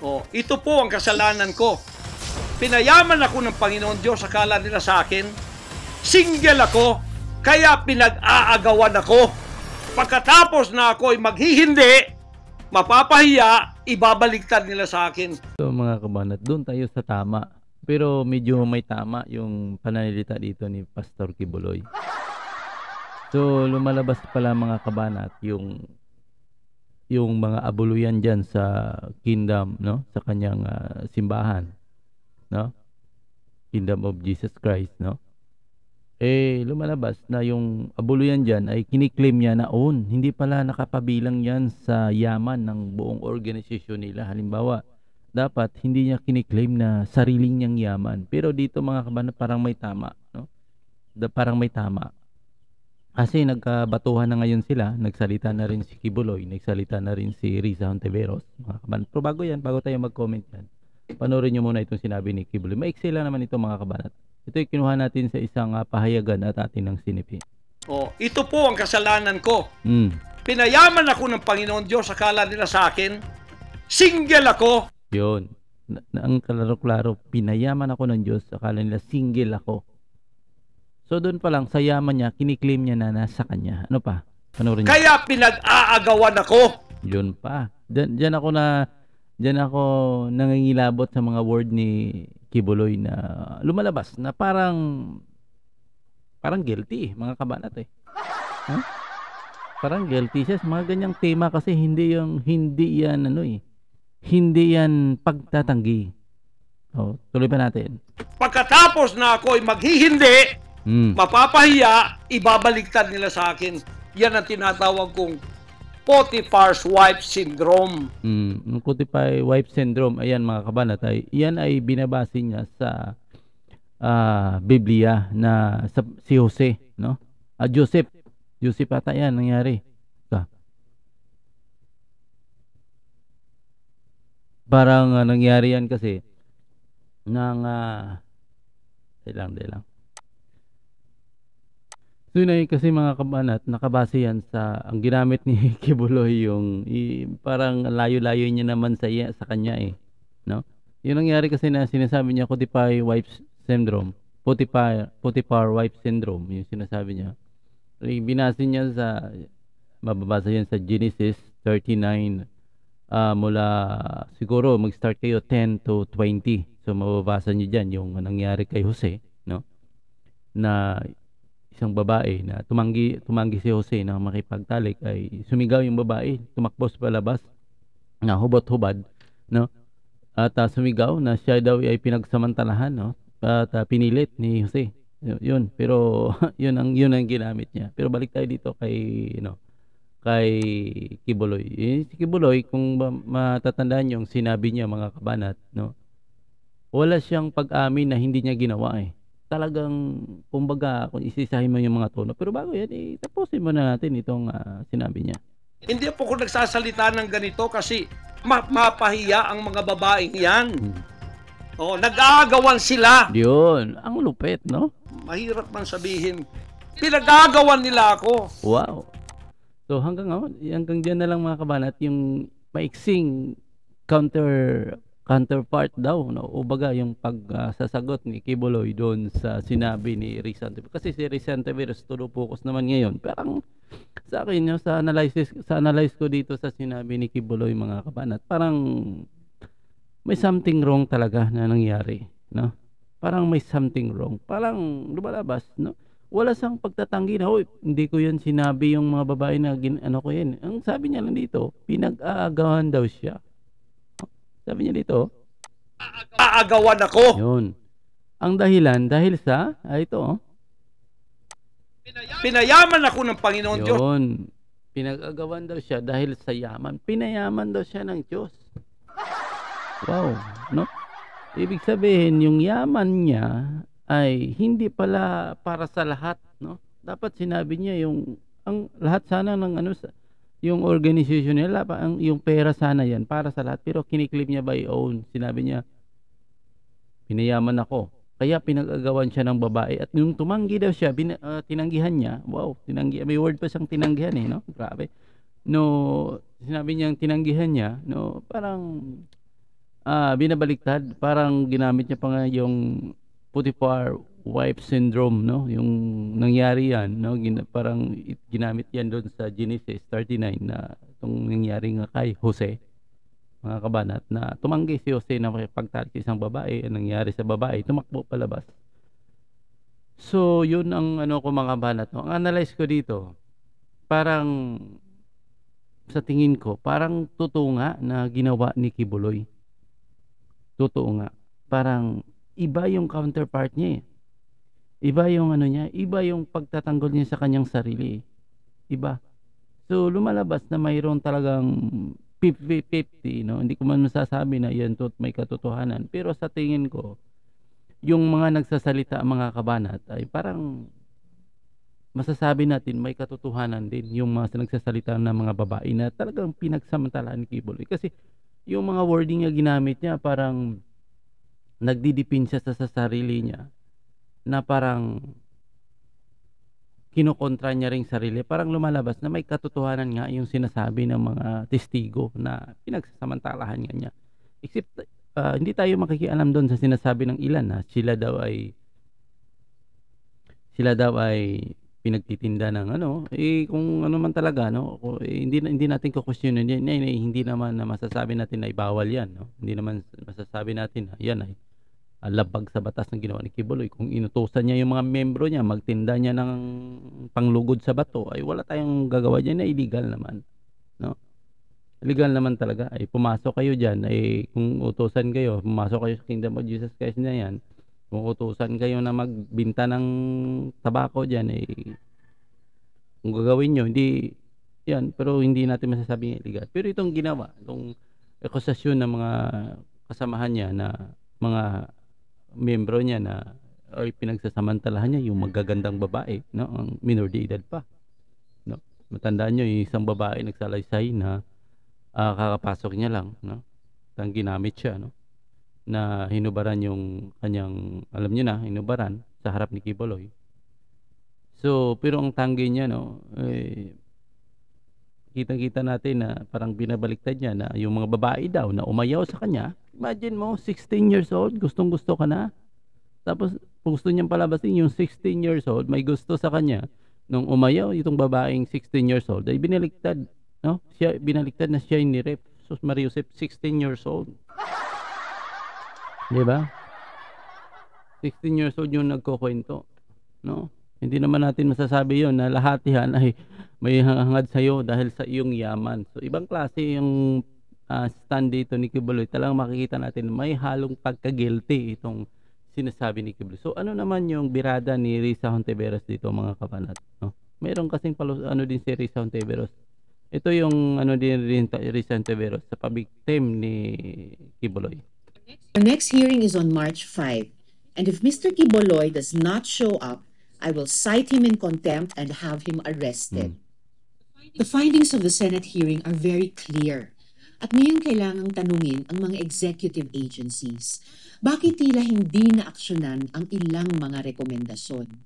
Oh, ito po ang kasalanan ko. Pinayaman ako ng Panginoon Diyos, akala nila sa akin. Single ako, kaya pinag-aagawan ako. Pagkatapos na ako ay maghihindi, mapapahiya, ibabaliktad nila sa akin. So mga kabanat, doon tayo sa tama. Pero medyo may tama yung pananalita dito ni Pastor Kibuloy. So lumalabas pala mga kabanat yung mga abuluyan diyan sa kingdom, no? Sa kanyang simbahan, no? Kingdom of Jesus Christ, no? Lumalabas na yung abuluyan diyan ay kiniklaim niya na own. Hindi pala nakapabilang yan sa yaman ng buong organisasyon nila. Halimbawa, dapat hindi niya kiniklaim na sariling niyang yaman. Pero dito mga kabanat parang may tama, no? Parang may tama. Kasi nagkabatuhan na ngayon sila, nagsalita na rin si Kibuloy, nagsalita na rin si Risa Hontiveros, mga kabanat. Pero bago tayo mag-comment yan, panoorin nyo muna itong sinabi ni Kibuloy. Maiksi lang naman ito mga kabanat. Ito ay kinuha natin sa isang pahayagan at atin ng sinipi. Oh, ito po ang kasalanan ko. Pinayaman ako ng Panginoon Diyos, akala nila sa akin. Single ako. Yun. Ang klaro-klaro, pinayaman ako ng Diyos, akala nila single ako. So doon pa lang, sa yaman niya, kiniklaim niya na nasa kanya. Ano pa? Panoorin niyo. Kaya pinag-aagawan ako. Yun pa. Diyan ako nangingilabot sa mga word ni Kibuloy na lumalabas na parang guilty mga kabanat eh. Huh? Parang guilty siya sa mga ganyang tema kasi hindi yan pagtatanggi. Oh, tuloy pa natin. Pagkatapos na ako ay maghihindi, mapapahiya, ibabaliktad nila sa akin. Yan ang tinatawag kong Potiphar's wife syndrome. Potiphar's wife syndrome, ayan mga kabanat, yan ay binabase niya sa Biblia na si Jose, no? Joseph ata yan nangyari. Parang nangyari yan kasi ng lang. So yun kasi mga kabanat, nakabase yan sa ang ginamit ni Kibuloy yung parang layo-layo niya naman sa kanya eh, no? Yung nangyari kasi na sinasabi niya Potiphar's wife syndrome, Potiphar wife syndrome, yung sinasabi niya. Binase niya sa mababasa yan sa Genesis 39 mula siguro mag-start kayo 10 to 20. So mababasa niyo diyan yung nangyari kay Jose, no? Na isang babae na tumanggi si Jose na makipagtalik ay sumigaw yung babae, tumakbo sa palabas na hubot-hubad, no? At sumigaw na siya daw ay pinagsamantalahan, no? At pinilit ni Jose. Yun, pero yun ang ginamit niya. Pero balik tayo dito kay Kibuloy. Si Kibuloy, kung matatandaan yung sinabi niya mga kabanat, no? Wala siyang pag-amin na hindi niya ginawa eh. Talagang, kumbaga, kung isisahin mo yung mga tono. Pero bago yan, tapusin mo na natin itong sinabi niya. Hindi po ako nagsasalita ng ganito kasi mapahiya ang mga babaeng yan. Oh, nag-aagawan sila. Yun, ang lupit, no? Mahirap man sabihin. Pinag-aagawan nila ako. Wow. So hanggang diyan na lang mga kabanat yung maiksing counterpart daw, no? O baga yung pagsasagot ni Kibuloy doon sa sinabi ni Risa Hontiveros. Kasi si Risa Hontiveros todo focus naman ngayon. Parang sa akin, sa analyze ko dito sa sinabi ni Kibuloy mga kabanat, parang may something wrong talaga na nangyari, no? Parang may something wrong. Parang lumalabas, no? Wala sang pagtatanggi na, hindi ko yan sinabi yung mga babae na ko yan. Ang sabi niya lang dito, pinag-aagawan daw siya. Sabi niya dito, aagawan ako. Yun. Ang dahilan, dahil sa, ito, Pinayaman ako ng Panginoon Diyos. Yun. Pinag-agawan daw siya dahil sa yaman. Pinayaman daw siya ng Diyos. Wow, no? Ibig sabihin, yung yaman niya ay hindi pala para sa lahat, no? Dapat sinabi niya ang lahat sana ng yung organization nila, yung pera sana yan para sa lahat, pero kiniklip niya by own. Sinabi niya, pinayaman ako. Kaya pinag-agawan siya ng babae at nung tumanggi daw siya, tinanggihan niya. Wow, may word pa siyang tinanggihan eh, no? Grabe. No, sinabi niyang tinanggihan niya, no, parang binabaliktad, parang ginamit niya pa nga yung Potiphar wife syndrome, no? Yung nangyari yan, no? Parang ginamit yan doon sa Genesis 39 na itong nangyari nga kay Jose, mga kabanat, na tumanggi si Jose na makipagtalik sa isang babae. Ang nangyari sa babae, tumakbo palabas. So, yun ang ano ko, mga kabanat, no? Ang analyze ko dito, parang sa tingin ko, parang totoo nga na ginawa ni Kibuloy. Totoo nga. Parang iba yung counterpart niya eh. Iba yung ano niya, iba yung pagtatanggol niya sa kanyang sarili. Iba. So lumalabas na mayroon talagang 50-50, no? Hindi ko man masasabi na yan may katotohanan. Pero sa tingin ko, yung mga nagsasalita, mga kabanat, ay parang masasabi natin may katotohanan din yung mga nagsasalita ng mga babae na talagang pinagsamantalaan ni Kibuloy. Kasi yung mga wording niya ginamit niya, parang nagdidipin siya sa sarili niya, na parang kinokontra niya ring sarili. Parang lumalabas na may katotohanan nga yung sinasabi ng mga testigo na pinagsasamantalahan nga niya. Except hindi tayo makikialam doon sa sinasabi ng ilan na sila daw ay pinagtitinda ng ano, kung ano man talaga, no, hindi natin kukwestiyonin yan. Hindi naman na masasabi natin na ibawal yan, no? Hindi naman masasabi natin na yan ay labag sa batas ng ginawa ni Kibuloy. Kung inutusan niya yung mga membro niya magtinda niya ng panglugod sa bato, ay wala tayong gagawa diyan, na illegal naman, no? Illegal naman talaga. Ay pumasok kayo diyan, ay kung utusan kayo, pumasok kayo sa Kingdom of Jesus Christ na yan, kung utusan kayo na magbinta ng tabako diyan, ay kung gagawin nyo, hindi yan, pero hindi natin masasabing illegal. Pero itong ginawa, itong akusasyon ng mga kasamahan niya, na mga membro niya, na ay pinagsasamantalahan niya yung magagandang babae, no, ang minor de edad pa, no. Matandaan niyo, yung isang babae nagsalaysay na kakapasok niya lang, no, ang ginamit siya, no, na hinubaran yung kanyang, alam niyo na, hinubaran sa harap ni Kibuloy. So, pero ang tanggi niya, no, kitang-kita natin na parang binabaliktad niya na yung mga babae daw na umayaw sa kanya. Imagine mo, 16 years old, gustong-gusto ka na. Tapos, gusto niyang palabasin yung 16 years old, may gusto sa kanya. Nung umayaw, itong babaeng 16 years old, ay binaliktad, no? Binaliktad na siya yung nirep. Sus Maria Josep, 16 years old. Diba? 16 years old yung nagkukwento, no? Hindi naman natin masasabi yon na lahat yan ay may hangad sa'yo dahil sa iyong yaman. So ibang klase yung stand dito ni Kibuloy. Talagang makikita natin may halong pagka-guilty itong sinasabi ni Kibuloy. So ano naman yung birada ni Risa Hontiveros dito, mga kabanat, no? Mayroon kasing ano din si Risa Hontiveros. Ito yung ano din Risa Hontiveros sa pabiktim ni Kibuloy. Our next hearing is on March 5, and if Mr. Kibuloy does not show up, I will cite him in contempt and have him arrested. The findings of the Senate hearing are very clear. At ngayon kailangang tanungin ang mga executive agencies. Bakit tila hindi naaksyonan ang ilang mga rekomendasyon?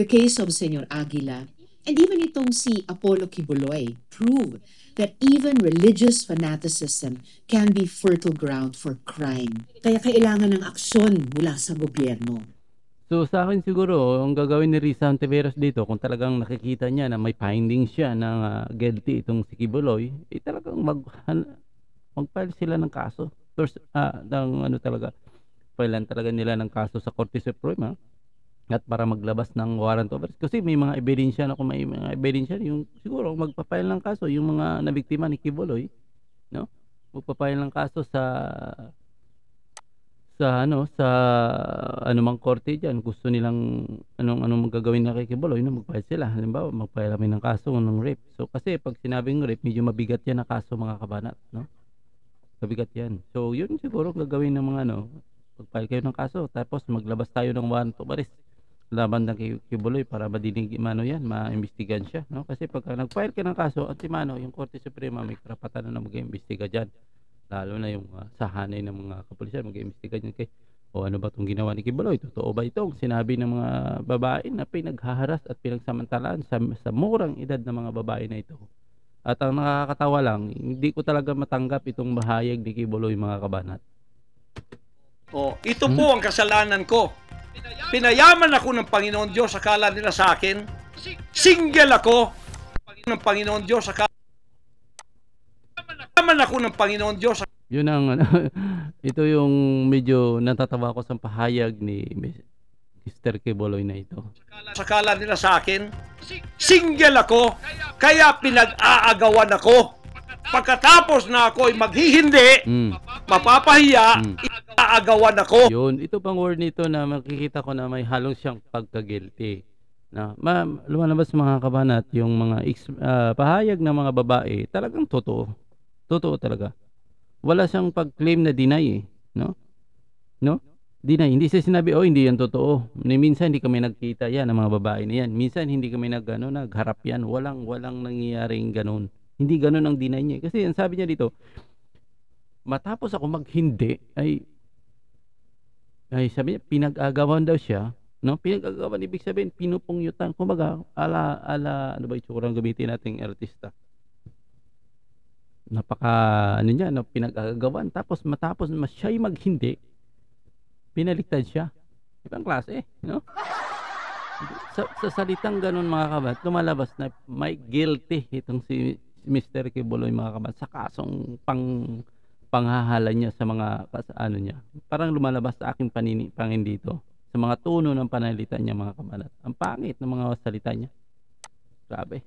The case of Senyor Aguila and even itong si Apollo Kibuloy prove that even religious fanaticism can be fertile ground for crime. Kaya kailangan ng aksyon mula sa gobyerno. So sa akin siguro, ang gagawin ni Risa Hontiveros dito, kung talagang nakikita niya na may findings siya ng guilty itong si Kibuloy, talagang mag-file sila ng kaso. First, ng ano talaga, filean talaga nila ng kaso sa Korte Suprema, at para maglabas ng warrant of arrest. Kasi may mga ebidensya na, kung may mga ebidensya, yung siguro magpa-file ng kaso yung mga nabiktima ni Kibuloy, no? Magpa-file ng kaso sa anumang korte diyan. Gusto nilang anong magagawin na kay Kibuloy, no, mag-file sila. Halimbawa, mag-file kami ng kaso ng rape. So kasi pag sinabing rape, medyo mabigat yan na kaso, mga kabanat, no? Mabigat yan. So yun siguro gagawin ng mga mag-file kayo ng kaso, tapos maglabas tayo ng warrant of arrest laban ng Kibuloy para madinig yan, maimbestigahan siya, no? Kasi pag nag-file ka ng kaso, at yung Korte Suprema may karapatan na mag-iimbestiga diyan. Lalo na yung sahanay ng mga kapulisan, mag-iimbestiga niyan ano ba itong ginawa ni Kibuloy? Totoo ba itong sinabi ng mga babae na pinaghaharas at pinagsamantalaan sa murang edad ng mga babae na ito, At ang nakakatawa lang, hindi ko talaga matanggap itong bahayag ni Kibuloy, mga kabanat. Ito po ang kasalanan ko. Pinayaman ako ng Panginoon Diyos, akala nila sa akin. Single ako ng Panginoon Diyos, akala ako ng Panginoon Diyos. Yun ang ito yung medyo natatawa ko sa pahayag ni Mr. Kibuloy na ito. Akala nila sa akin, single ako, kaya pinag-aagawan ako. Pagkatapos na ako ay maghihindi, mapapahiya, aagawan ako. Yun, ito pang word nito na makikita ko na may halong siyang pagka-guilty. Na, lumalabas mga kabanat, yung mga pahayag ng mga babae, talagang totoo. Totoo talaga. Wala siyang pag-claim na deny no? No? Deny. Hindi siya sinabi, hindi yan totoo. Minsan hindi kami nagkita yan ng mga babae na yan. Minsan hindi kami nagharap yan. Walang nangyayaring ganun. Hindi ganun ang deny niya. Kasi ang sabi niya dito, matapos ako maghindi, ay sabi niya, pinag-agawan daw siya. No? Pinag-agawan, ibig sabihin, pinupungyutan. Kumbaga, ano ba itsurang gamitin nating artista? Pinag-agawan. Tapos matapos siya'y maghindi, pinaliktad siya. Ibang klase, no? Sa salitang ganun, mga kabat, lumalabas na may guilty itong si Mr. Kibuloy, mga kabat, sa kasong panghahala niya sa mga niya. Parang lumalabas sa aking pangin dito sa mga tono ng panalita niya, mga kabanat. Ang pangit ng mga salita niya. Grabe.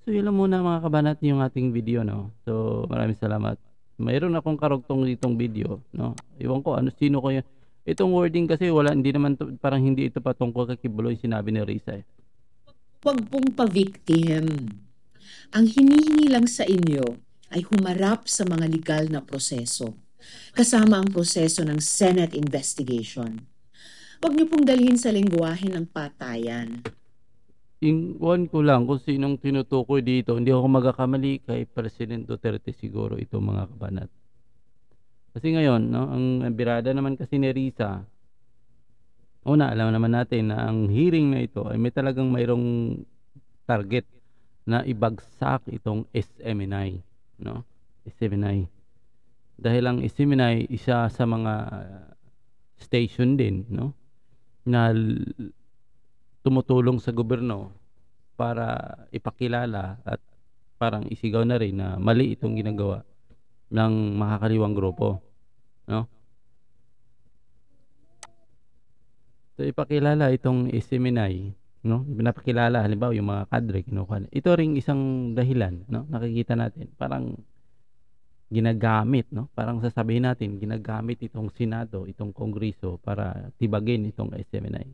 So yun lang muna, mga kabanat, yung ating video, no? So maraming salamat. Mayroon akong karugtong ditong video, no? Iwan ko sino ko yun. Itong wording kasi parang hindi ito patungkol kay Kibuloy, sinabi ni Risa. Huwag pong pa-victim. Ang hinihingi lang sa inyo ay humarap sa mga legal na proseso, kasama ang proseso ng Senate investigation. Huwag niyo pong dalhin sa lengguwahe ng patayan. Iwan ko lang kung sinong tinutukoy dito. Hindi ako magkakamali, kay President Duterte siguro ito, mga kabanat. Kasi ngayon, no, ang birada naman kasi ni Risa, alam naman natin na ang hearing na ito ay mayroong target na ibagsak itong SMNI, no? SMNI. Dahil ang SMNI isa sa mga station din, no, na tumutulong sa gobyerno para ipakilala at parang isigaw na rin na mali itong ginagawa ng makakaliwang grupo, no? So ipakilala itong SMNI, no? Pinapakilala halimbawa yung mga kadre kinukuha. Ito ring isang dahilan, no? Nakikita natin parang ginagamit, no? Parang sasabihin natin ginagamit itong Senado, itong Kongreso para tibagin itong SMNI,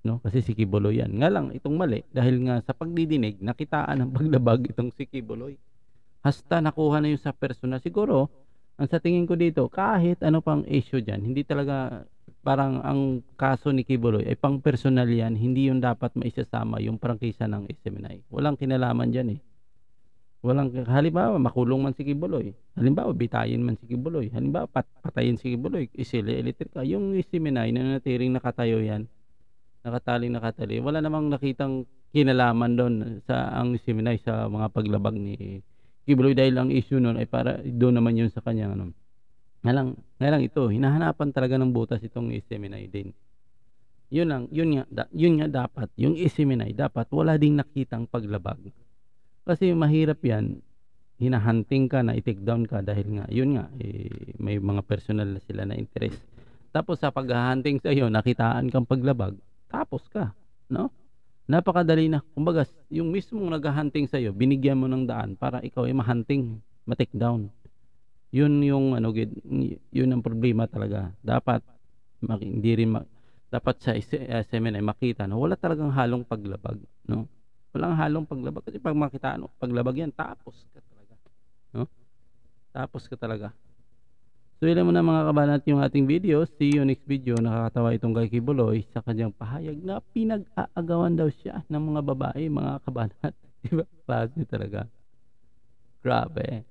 no? Kasi si Kibuloy yan. Nga lang itong mali dahil nga sa pagdidinig nakitaan ng paglabag itong si Kibuloy. Hasta nakuha na yung sa personal. Siguro ang sa tingin ko dito, kahit ano pang issue dyan, hindi talaga, parang ang kaso ni Kibuloy ay pang personal yan, hindi yung dapat maisasama yung prangkisa ng SMNI. Walang kinalaman dyan eh. Halimbawa makulong man si Kibuloy, halimbawa bitayin man si Kibuloy, halimbawa patayin si Kibuloy, isili elektrika, yung SMNI na natiring nakatayo yan, nakatali, wala namang nakitang kinalaman doon sa ang SMNI sa mga paglabag ni Kibuloy, dahil ang issue noon ay para doon naman yun sa kanya, ano. Ngalang ito, hinahanapan talaga ng butas itong SMNI din. Yun nga dapat, yung SMNI dapat wala ding nakitang paglabag. Kasi mahirap yan, hinahunting ka na i-take down ka dahil nga, may mga personal na sila na interest. Tapos sa paghahunting sa iyo, nakitaan kang paglabag, tapos ka, no? Napakadali na. Kumbaga, yung mismong naghahunting sa iyo, binigyan mo ng daan para ikaw ay mahunting, ma-take down. Yun ang problema talaga. Dapat dapat sa SMNI makita na wala talagang halong paglabag, no? Walang halong paglabag kasi pag makita paglabag yan, tapos ka talaga, no? Tapos ka talaga. So yun mo na, mga kabanat, yung ating video. See you next video. Nakakatawa itong kay Kibuloy sa kanyang pahayag na pinag-aagawan daw siya ng mga babae, mga kabanat. Diba? Klase talaga. Grabe.